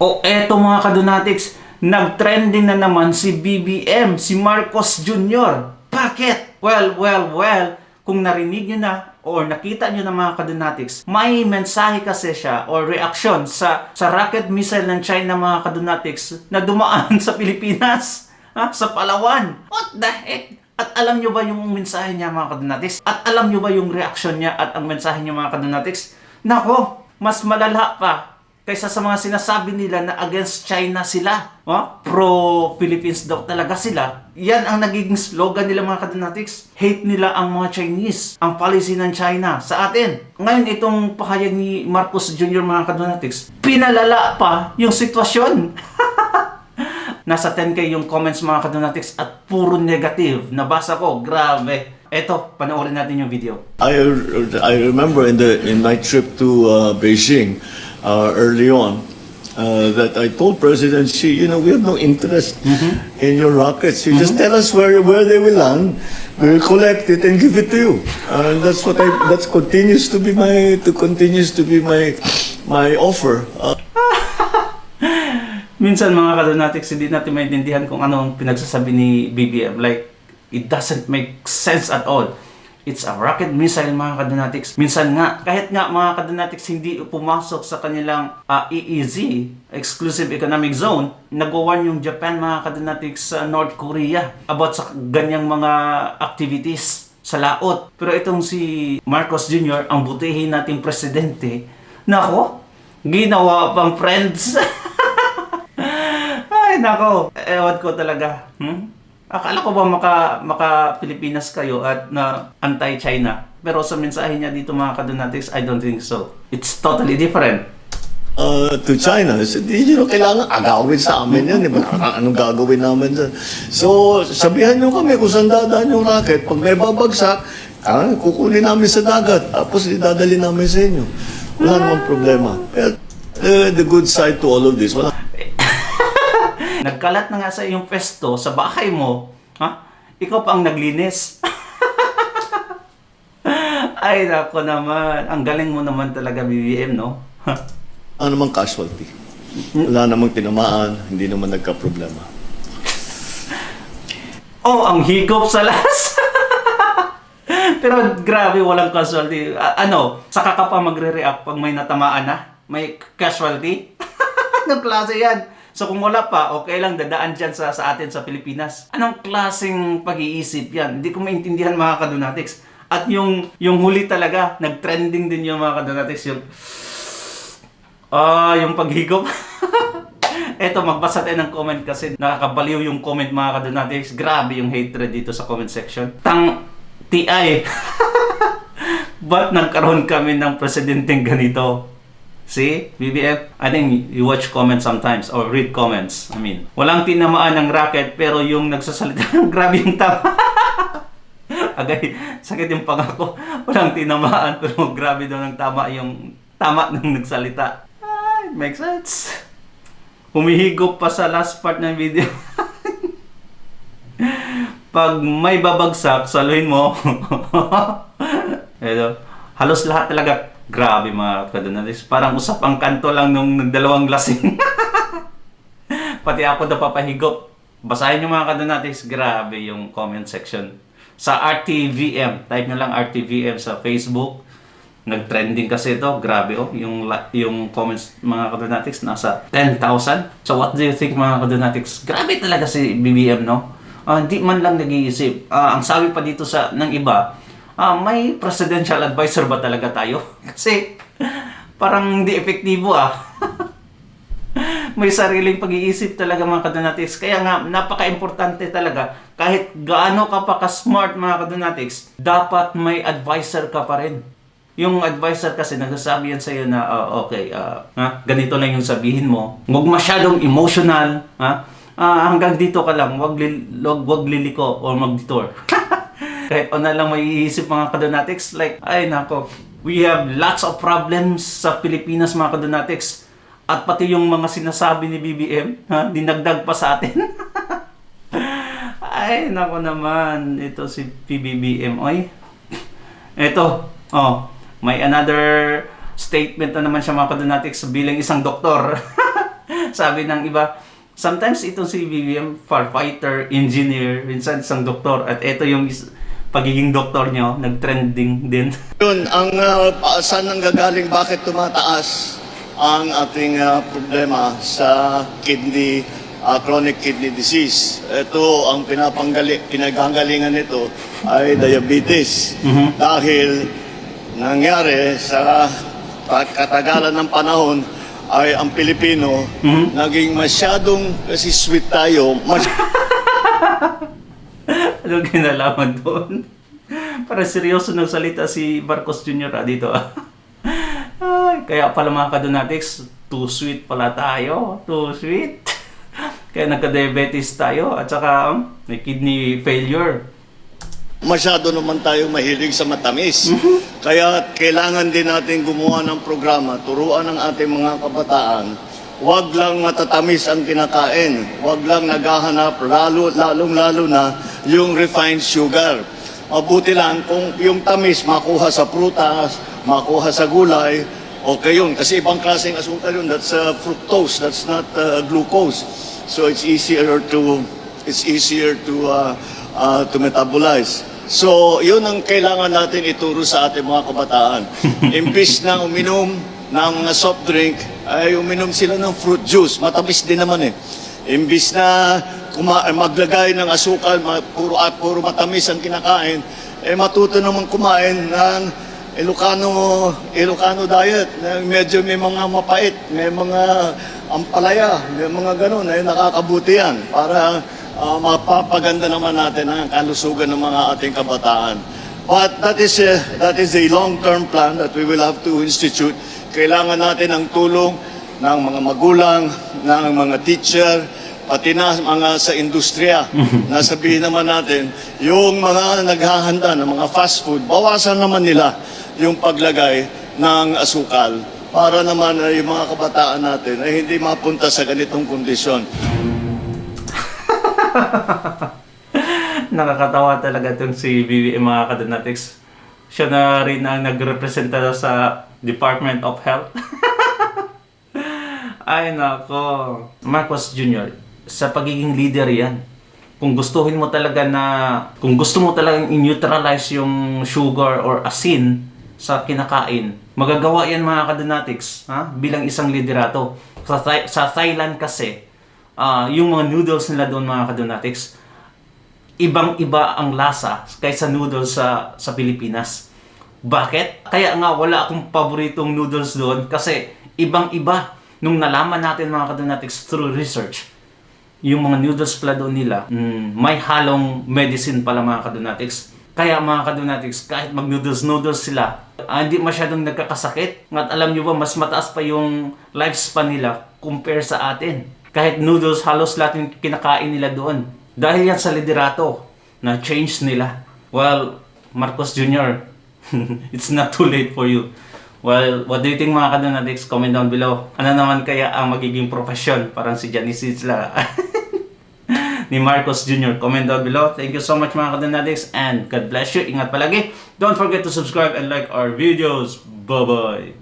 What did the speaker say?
O eto mga kadonatics, nag-trending na naman si BBM, si Marcos Jr. Bakit? Well, kung narinig nyo na or nakita nyo na mga kadonatics, may mensahe kasi siya or reaksyon sa rocket missile ng China mga kadonatics na dumaan sa Pilipinas, sa Palawan. What the heck? At alam nyo ba yung mensahe niya mga kadonatics? At alam nyo ba yung reaksyon niya at ang mensahe niya mga kadonatics? Nako, mas malala pa kaysa sa mga sinasabi nila na against China sila. Pro-Philippines daw talaga sila. Yan ang nagiging slogan nila mga kadonatics. Hate nila ang mga Chinese, ang policy ng China sa atin. Ngayon itong pahayag ni Marcos Jr. mga kadonatics, pinalala pa yung sitwasyon. Nasa 10K yung comments mga kadonatics at puro negative. Nabasa ko, grabe. Eto, panoorin natin yung video. I remember in my trip to Beijing early on that I told President Xi, we have no interest in your rockets. You just tell us where they will land. We will collect it and give it to you. And that's what that continues to be my offer. Minsan mga kadonatics, hindi natin maintindihan kung ano ang pinagsasabi ni BBM. Like, it doesn't make sense at all. It's a rocket missile mga kadonatics. Minsan nga, kahit nga mga kadonatics hindi pumasok sa kanilang EEZ, Exclusive Economic Zone, nag-warn yung Japan mga kadonatics sa North Korea about sa ganyang mga activities sa laot. Pero itong si Marcos Jr., ang butihin nating presidente, nako, ginawa pang friends. Ay, nako, ewan ko talaga. Akala ko ba maka-Pilipinas kayo at na anti-China? Pero sa mensahe niya dito mga kadonatics, I don't think so. It's totally different. To China, hindi nyo kailangan agawin sa amin yan. Anong gagawin namin dyan? So, sabihan nyo kami kung saan dadaan yung rocket. Pag may babagsak, kukunin namin sa dagat. Tapos idadali namin sa inyo. Wala namang problema. Pero, the good side to all of this, wala. Nagkalat na nga sa iyong pesto, sa bahay mo, ikaw pa ang naglinis. Ay, nako naman. Ang galing mo naman talaga, BBM, no? Ano namang casualty? Wala namang tinamaan, hindi naman nagka-problema. Oh, ang higop sa las. Pero grabe, walang casualty. Saka ka pa magre-react pag may natamaan na? May casualty? Anong klase yan? So kung wala pa, okay lang, dadaan dyan sa atin sa Pilipinas. Anong klaseng pag-iisip yan? Hindi ko maintindihan mga kadonatics. At yung huli talaga, nag-trending din yung mga kadonatics. Yung paghigop. Eto, magbasa tayo ng comment kasi nakakabaliw yung comment mga kadonatics. Grabe yung hatred dito sa comment section. TI. Ba't nagkaroon kami ng presidenteng ganito? See, BBM, I think you watch comments sometimes or read comments. I mean, walang tinamaan ng rocket pero yung nagsasalita, grabe yung tama. Agay, sakit yung pangako. Walang tinamaan pero grabe daw ng tama yung tama ng nagsalita. Ay, makes sense. Humihigop pa sa last part ng video. Pag may babagsak, saluhin mo. Eto, halos lahat talaga. Grabe mga kadonatics. Parang usap ang kanto lang nung nagdalawang lasing. Pati ako napapahigop. Basahin nyo mga kadonatics. Grabe yung comment section. Sa RTVM. Type nyo lang RTVM sa Facebook. Nag-trending kasi ito. Grabe oh. Yung comments mga kadonatics nasa 10,000. So what do you think mga kadonatics? Grabe talaga si BBM no? Hindi man lang nag-iisip. Ang sabi pa dito ng iba, may presidential advisor ba talaga tayo? Kasi parang hindi epektibo May sariling pag-iisip talaga mga kadonatics. Kaya nga, napaka-importante talaga. Kahit gaano ka pa ka-smart mga kadonatics, dapat may advisor ka pa rin. Yung advisor kasi nagsasabi yan sa'yo na, ganito lang yung sabihin mo. Huwag masyadong emotional. Hanggang dito ka lang. Huwag liliko or mag-detour. Kahit na lang may iisip mga kadonatics, like, ay nako, we have lots of problems sa Pilipinas mga kadonatics. At pati yung mga sinasabi ni BBM, dinagdag pa sa atin. Ay nako naman, ito si PBBM. Oy, ito, may another statement na naman siya mga kadonatics bilang isang doktor. Sabi ng iba, sometimes itong si BBM, firefighter, engineer, minsan isang doktor. At ito yung pagiging doktor niyo, nag-trending din. Yun, ang saan nang gagaling, bakit tumataas ang ating problema sa kidney, chronic kidney disease. Ito, ang pinagagalingan nito ay diabetes. Dahil nangyari sa katagalan ng panahon ay ang Pilipino naging masyadong kasi sweet tayo. Ano kinalaman doon? Para seryoso nagsalita si Marcos Jr. Dito. Ay, kaya pala mga kadonatics, too sweet pala tayo. Too sweet. Kaya nagka-diabetes tayo at saka may kidney failure. Masyado naman tayo mahilig sa matamis. Kaya kailangan din natin gumawa ng programa, turuan ng ating mga kabataan. Huwag lang matatamis ang kinakain. Huwag lang naghahanap, lalong-lalo na yung refined sugar. Mabuti lang kung yung tamis makuha sa prutas, makuha sa gulay, okay yun. Kasi ibang klaseng asukal yun. That's fructose, that's not glucose. So it's easier to metabolize. So, yun ang kailangan natin ituro sa ating mga kabataan. Imbis na uminom ng mga soft drink, ay uminom sila ng fruit juice. Matamis din naman eh. Imbis na maglagay ng asukal, puro matamis ang kinakain, eh matuto naman kumain ng Ilocano diet. Medyo may mga mapait, may mga ampalaya, may mga ganun. Ay nakakabuti yan para mapapaganda naman natin ang kalusugan ng mga ating kabataan. But that is a long-term plan that we will have to institute. Kailangan natin ang tulong ng mga magulang, ng mga teacher, pati na mga sa industriya. Nasabihin naman natin, yung mga naghahanda ng mga fast food, bawasan naman nila yung paglagay ng asukal para naman yung mga kabataan natin ay hindi mapunta sa ganitong kondisyon. Nakakatawa talaga itong si BBM mga kadonatics. Siya na rin ang nagrepresenta sa Department of Health. Ay nako. Marcos Jr., sa pagiging leader yan. Kung gusto mo talagang i-neutralize yung sugar or asin sa kinakain, magagawa yan mga kadonatics, bilang isang liderato. Sa Thailand kasi, yung mga noodles nila doon mga kadonatics, ibang-iba ang lasa kaysa noodles sa Pilipinas. Bakit? Kaya nga wala akong paboritong noodles doon kasi ibang-iba. Nung nalaman natin mga kadonatics through research, yung mga noodles pala doon nila, may halong medicine pala mga kadonatics. Kaya mga kadonatics, kahit mag-noodles sila, hindi masyadong nagkakasakit. At alam nyo ba, mas mataas pa yung lifespan nila compare sa atin. Kahit noodles, halos lahat yung kinakain nila doon. Dahil yan sa liderato na change nila. Well, Marcos Jr., it's not too late for you. Well, what do you think mga kadonatics? Comment down below. Ano naman kaya ang magiging profesyon? Parang si Janice lang. Ni Marcos Jr. Comment down below. Thank you so much mga kadonatics and God bless you. Ingat palagi. Don't forget to subscribe and like our videos. Bye-bye.